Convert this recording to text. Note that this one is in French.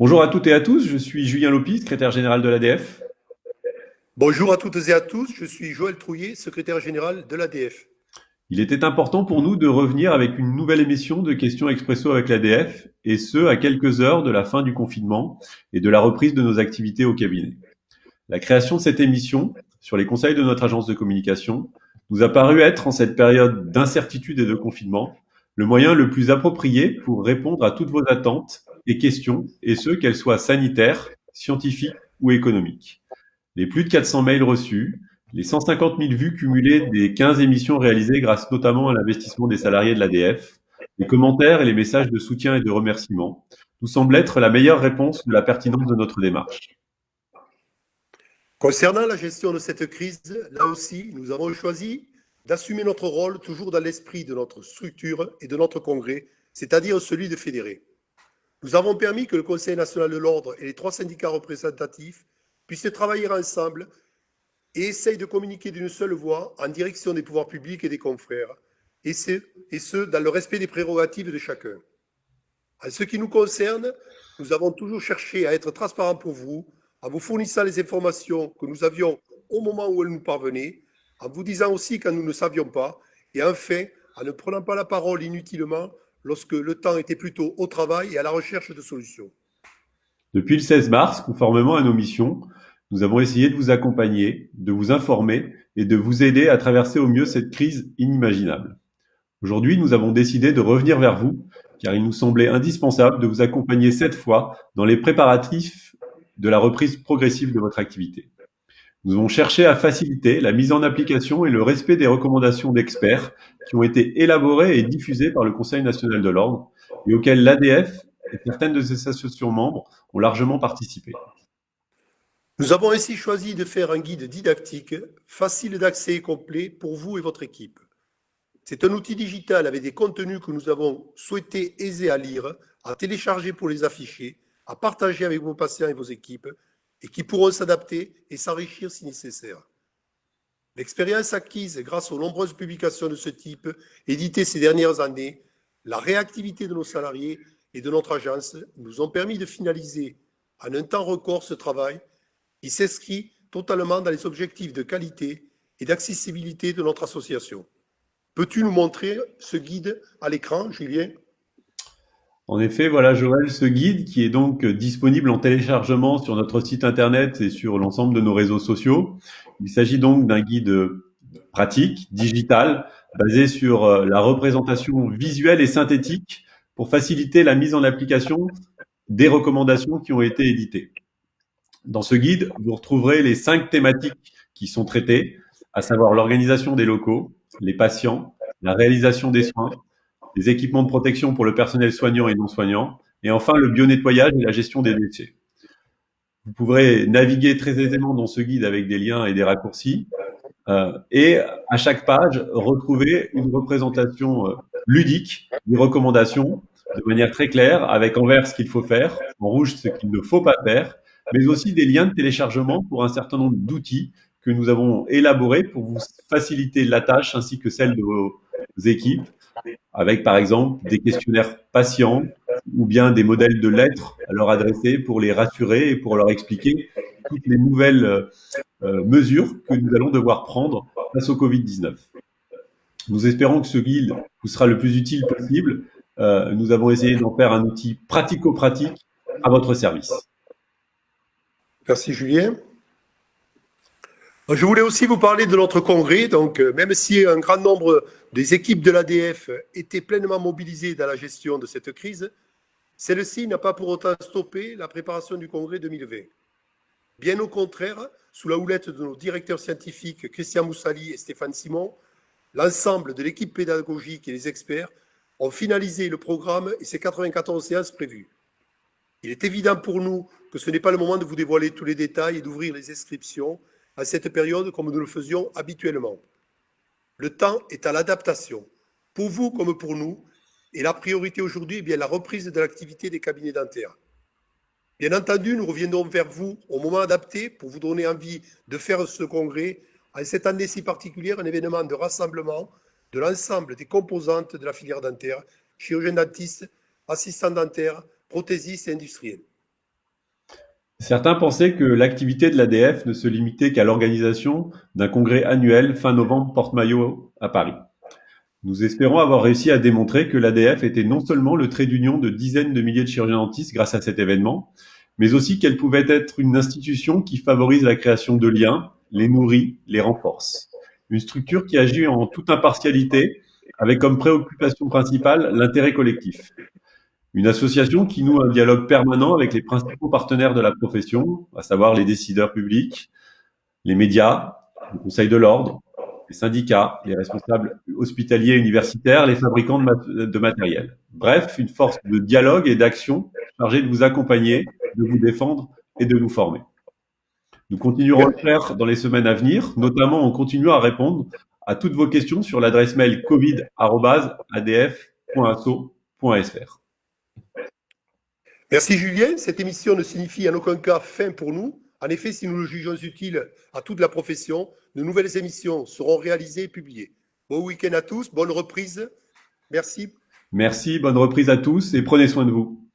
Bonjour à toutes et à tous, je suis Julien Lopy, secrétaire général de l'ADF. Bonjour à toutes et à tous, je suis Joël Trouillet, secrétaire général de l'ADF. Il était important pour nous de revenir avec une nouvelle émission de questions expresso avec l'ADF, et ce, à quelques heures de la fin du confinement et de la reprise de nos activités au cabinet. La création de cette émission, sur les conseils de notre agence de communication, nous a paru être, en cette période d'incertitude et de confinement, le moyen le plus approprié pour répondre à toutes vos attentes et questions, et ce, qu'elles soient sanitaires, scientifiques ou économiques. Les plus de 400 mails reçus, les 150 000 vues cumulées des 15 émissions réalisées grâce notamment à l'investissement des salariés de l'ADF, les commentaires et les messages de soutien et de remerciement nous semblent être la meilleure réponse de la pertinence de notre démarche. Concernant la gestion de cette crise, là aussi, nous avons choisi d'assumer notre rôle toujours dans l'esprit de notre structure et de notre congrès, c'est-à-dire celui de fédérer. Nous avons permis que le Conseil national de l'ordre et les trois syndicats représentatifs puissent travailler ensemble et essayent de communiquer d'une seule voix en direction des pouvoirs publics et des confrères, et ce dans le respect des prérogatives de chacun. En ce qui nous concerne, nous avons toujours cherché à être transparents pour vous, en vous fournissant les informations que nous avions au moment où elles nous parvenaient, en vous disant aussi quand nous ne savions pas, et enfin, en ne prenant pas la parole inutilement lorsque le temps était plutôt au travail et à la recherche de solutions. Depuis le 16 mars, conformément à nos missions, nous avons essayé de vous accompagner, de vous informer et de vous aider à traverser au mieux cette crise inimaginable. Aujourd'hui, nous avons décidé de revenir vers vous, car il nous semblait indispensable de vous accompagner cette fois dans les préparatifs de la reprise progressive de votre activité. Nous avons cherché à faciliter la mise en application et le respect des recommandations d'experts qui ont été élaborées et diffusées par le Conseil national de l'ordre et auxquelles l'ADF et certaines de ses associations membres ont largement participé. Nous avons ainsi choisi de faire un guide didactique, facile d'accès et complet pour vous et votre équipe. C'est un outil digital avec des contenus que nous avons souhaité aisés à lire, à télécharger pour les afficher, à partager avec vos patients et vos équipes, et qui pourront s'adapter et s'enrichir si nécessaire. L'expérience acquise grâce aux nombreuses publications de ce type, éditées ces dernières années, la réactivité de nos salariés et de notre agence nous ont permis de finaliser en un temps record ce travail qui s'inscrit totalement dans les objectifs de qualité et d'accessibilité de notre association. Peux-tu nous montrer ce guide à l'écran, Julien? En effet, voilà Joël, ce guide qui est donc disponible en téléchargement sur notre site internet et sur l'ensemble de nos réseaux sociaux. Il s'agit donc d'un guide pratique, digital, basé sur la représentation visuelle et synthétique pour faciliter la mise en application des recommandations qui ont été éditées. Dans ce guide, vous retrouverez les 5 thématiques qui sont traitées, à savoir l'organisation des locaux, les patients, la réalisation des soins, les équipements de protection pour le personnel soignant et non soignant, et enfin le bio-nettoyage et la gestion des déchets. Vous pourrez naviguer très aisément dans ce guide avec des liens et des raccourcis, et à chaque page, retrouver une représentation ludique des recommandations de manière très claire, avec en vert ce qu'il faut faire, en rouge ce qu'il ne faut pas faire, mais aussi des liens de téléchargement pour un certain nombre d'outils que nous avons élaborés pour vous faciliter la tâche ainsi que celle de vos équipes, avec par exemple des questionnaires patients ou bien des modèles de lettres à leur adresser pour les rassurer et pour leur expliquer toutes les nouvelles mesures que nous allons devoir prendre face au Covid-19. Nous espérons que ce guide vous sera le plus utile possible. Nous avons essayé d'en faire un outil pratico-pratique à votre service. Merci, Julien. Je voulais aussi vous parler de notre congrès. Donc, même si un grand nombre des équipes de l'ADF étaient pleinement mobilisées dans la gestion de cette crise, celle-ci n'a pas pour autant stoppé la préparation du congrès 2020. Bien au contraire, sous la houlette de nos directeurs scientifiques Christian Moussali et Stéphane Simon, l'ensemble de l'équipe pédagogique et les experts ont finalisé le programme et ses 94 séances prévues. Il est évident pour nous que ce n'est pas le moment de vous dévoiler tous les détails et d'ouvrir les inscriptions à cette période comme nous le faisions habituellement. Le temps est à l'adaptation, pour vous comme pour nous, et la priorité aujourd'hui est bien la reprise de l'activité des cabinets dentaires. Bien entendu, nous reviendrons vers vous au moment adapté pour vous donner envie de faire ce congrès, en cette année si particulière, un événement de rassemblement de l'ensemble des composantes de la filière dentaire, chirurgiens dentistes, assistants dentaires, prothésistes et industriels. Certains pensaient que l'activité de l'ADF ne se limitait qu'à l'organisation d'un congrès annuel fin novembre porte-maillot à Paris. Nous espérons avoir réussi à démontrer que l'ADF était non seulement le trait d'union de dizaines de milliers de chirurgiens dentistes grâce à cet événement, mais aussi qu'elle pouvait être une institution qui favorise la création de liens, les nourrit, les renforce. Une structure qui agit en toute impartialité, avec comme préoccupation principale l'intérêt collectif. Une association qui noue un dialogue permanent avec les principaux partenaires de la profession, à savoir les décideurs publics, les médias, le Conseil de l'ordre, les syndicats, les responsables hospitaliers et universitaires, les fabricants de matériel. Bref, une force de dialogue et d'action chargée de vous accompagner, de vous défendre et de vous former. Nous continuerons à le faire dans les semaines à venir, notamment en continuant à répondre à toutes vos questions sur l'adresse mail covid@adf.asso.fr. Merci Julien. Cette émission ne signifie en aucun cas fin pour nous. En effet, si nous le jugeons utile à toute la profession, de nouvelles émissions seront réalisées et publiées. Bon week-end à tous, bonne reprise. Merci. Merci, bonne reprise à tous et prenez soin de vous.